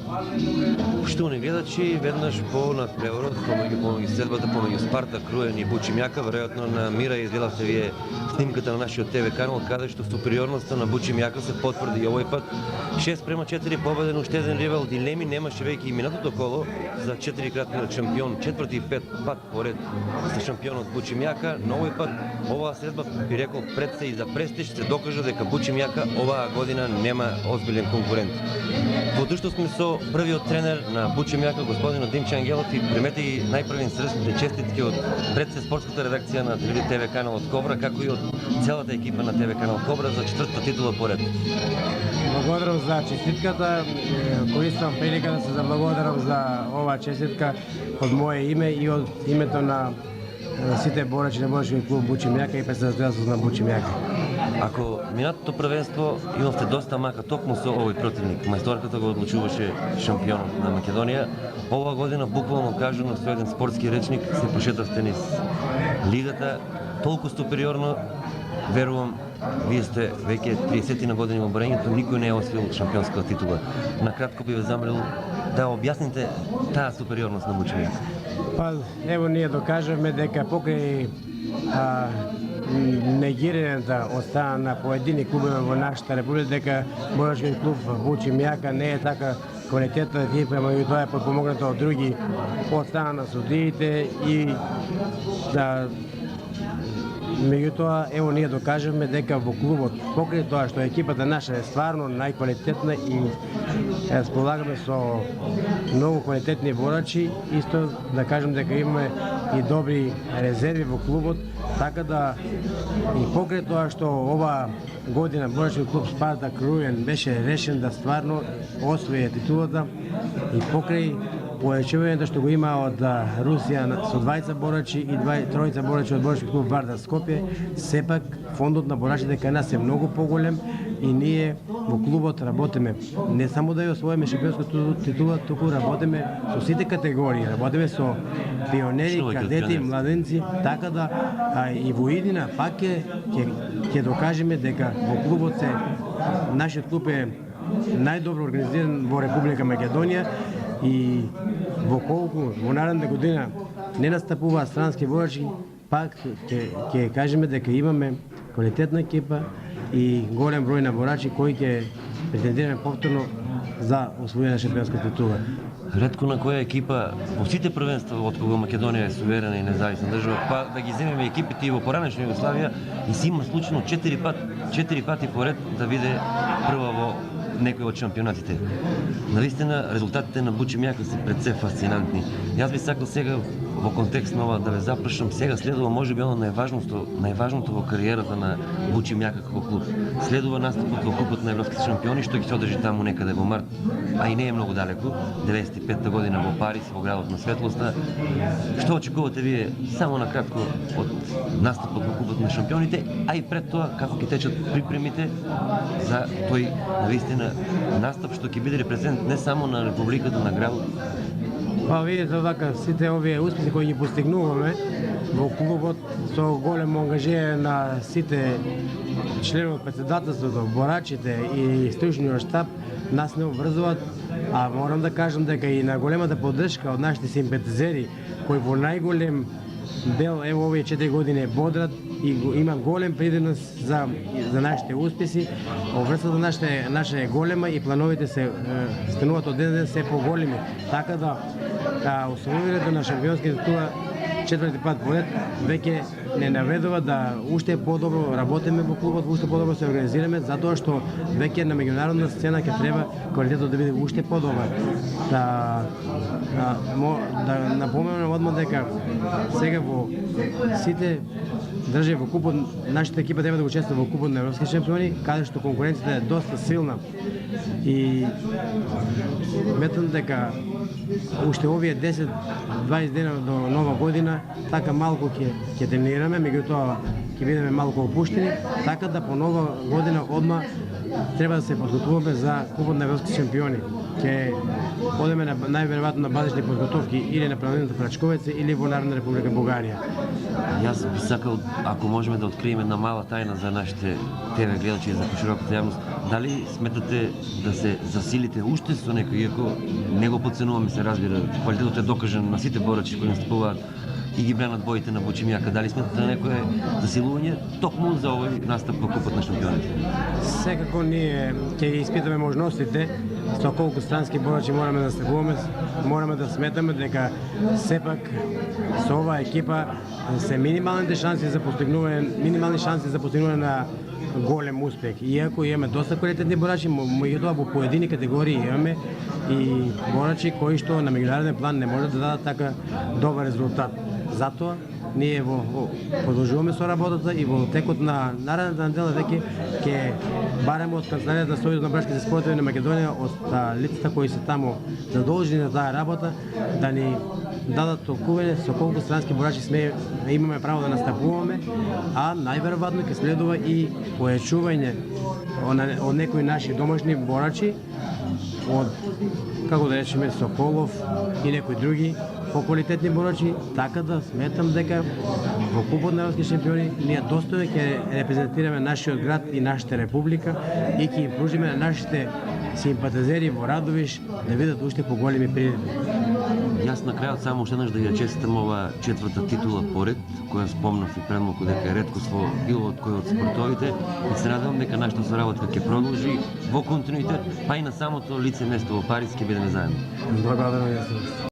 Poštovani gledači, веднъж по надпреварот помеѓу следбата помеѓу Спартак, Руен и Бучимјака, веројатно намира и изгледавте вие снимката на нашиот ТВ канал, каде што супериорноста на Бучимјака се потврди и овој пат. 6:4 победен, уште еден ривал, дилеми немаше веќе и минатото коло за 4-кратниот шампион, четврти и пет пат поред за шампионот Бучимјака, но овој пат оваа следба би рекол пред се и за престиж се докажа дека Бучимјака оваа година нема озбилен конкурент. Во друштво сме со првиот тренер на Бучимјака, господинот Димче Ангелов, и примете и најпрвин срдечните честитки од пред се спортската редакција на ТВ каналот Кобра, како и од целата екипа на ТВ канал Кобра за четвртата титула поред. Благодарам за честитката. Користам прилика да се заблагодарам за оваа честитка од мое име и од името на сите борачи на борачки клуб Бучимјака и представителството на Бучимјака. Ако минатото првенство имавте доста мака токму со овој противник, мајсторката го одлучуваше шампионот на Македонија, оваа година буквално кажано со еден спортски речник се пошетавте низ лигата толку супериорно. Верувам, вие сте веќе 30 на години во борењето, никој не е освоил шампионска титула. Накратко би ве замолил да објасните таа супериорност на Бучимјака. Па, ево ние докажавме дека покрај негираната од страна на поедини клубови во нашата република, дека борачки клуб Бучимјака не е така квалитетна екипа, меѓутоа е подпомогната од други од страна на судиите и да меѓутоа, ево ние докажавме дека во клубот, покрај тоа што екипата наша е стварно најквалитетна и располагаме со многу квалитетни борачи, исто да кажем дека имаме и добри резерви во клубот, така да и покрај тоа што ова година борачки клуб Спартак Руен беше решен да стварно освои титулата и покрај појачувањето што го има од Русија со двајца борачи и тројца борачи од борачки клуб Вардар Скопје, сепак фондот на борачите кај нас е многу поголем и ние во клубот работиме не само да ја освоиме шампионската титула, туку работиме со сите категории, работиме со пионери, кадети, младенци, така да и во иднина пак ќе докажеме дека во клубот нашиот клуб е најдобро организиран во Република Македонија и во колку во наредната година не настапуваат странски борачи, пак ќе кажеме дека имаме квалитетна екипа и голем број на борачи кои ќе претендираме повторно за освојување на шампионска титула. Ретко на која екипа во сите првенства од кога Македонија е суверена и независна држава, па да ги земеме екипите и во поранешна Југославија и си има случајно 4 пати поред да биде прва во некој од шампионатите. Навистина, резултатите на Бучимјака се пред се фасцинантни. Јас би сакал сега во контекст на ова да ве запрашам, сега следува можеби оно најважното во кариерата на Бучимјака како клуб. Следува настапот во купот на европските шампиони, што ќе се одржи таму некаде во март, а и не е многу далеку, 95-та година во Париз, во градот на светлоста. Што очекувате вие само на кратко од настапот во купот на шампионите, а и пред тоа како ќе течат припремите за тој навистина настап што ќе биде репрезент не само на републиката, на градот? Па видите вака сите овие успеси кои ги постигнуваме во клубот со големо ангажирање на сите членови од претседателството, борачите и стручниот штаб нас не обврзуваат, а морам да кажам дека и на големата поддршка од нашите симпатизери кои во најголем дел ево овие 4 години бодрат и има голем придонес за нашите успеси. Обврската наша е голема и плановите се стануваат од ден се поголеми. Така да освојувањето на шампионските титула четврти пат поред веќе не наведува да уште подобро работиме во клубот, уште подобро се организираме, затоа што веќе на меѓународна сцена ќе треба квалитетот да биде уште подобар. Да напоменам одма дека сега во сите држави во купот, нашата екипа треба да го учествува во купот на европски шампиони, каде што конкуренцијата е доста силна. И сметам дека уште овие 10-20 дена до нова година така малку ќе тренираме, меѓутоа ќе бидеме малку опуштени, така да по нова година одма треба да се подготвуваме за купот на европски шампиони. Ќе одеме на најверојатно на базични подготовки или на планината Крачковец или во Народна република Бугарија. Јас би сакал, ако можеме да откриеме една мала тајна за нашите ТВ гледачи и за пошироката јавност, дали сметате да се засилите уште со некој, иако не го подценуваме, се разбира, квалитетот е докажан на сите борачи кои настапуваат и ги бренат боите на Бочимјака. Дали сметате на некое засилување токму за овој настап во Купот на шампионите? Секако ние ќе ги испитаме можностите со колку странски борачи мораме да стигуваме, мораме да сметаме дека сепак со оваа екипа се минимални шанси за постигнување на голем успех. Иако имаме доста квалитетни борачи, меѓутоа во поедини категории имаме и борачи кои што на меѓународен план не можат да дадат така добар резултат. Затоа ние продолжуваме со работата и во текот на наредната недела веќе ќе бараме од канцеларијата на Сојузот на братските спортови на Македонија, од лицата кои се таму задолжени за таа работа, да ни дадат толкување со колку странски борачи имаме право да настапуваме, а најверојатно ќе следува и појачување од некои наши домашни борачи, од, како да речеме, Соколов и некои други поквалитетни борачи, така да сметам дека во Купот на европски шампиони ние достојно ќе репрезентираме нашиот град и нашата република и ќе им пружиме на нашите симпатизери во Радовиш да видат уште поголеми приливи. Јас на крајот само уште еднаш да ја честитам оваа четврта титула поред, која спомнав и предмалку дека е реткост во било од кој од спортовите, и се надевам дека нашата соработка ќе продолжи во континуитет, па и на самото лице место во Париз ќе бидеме заедно. Благодарам.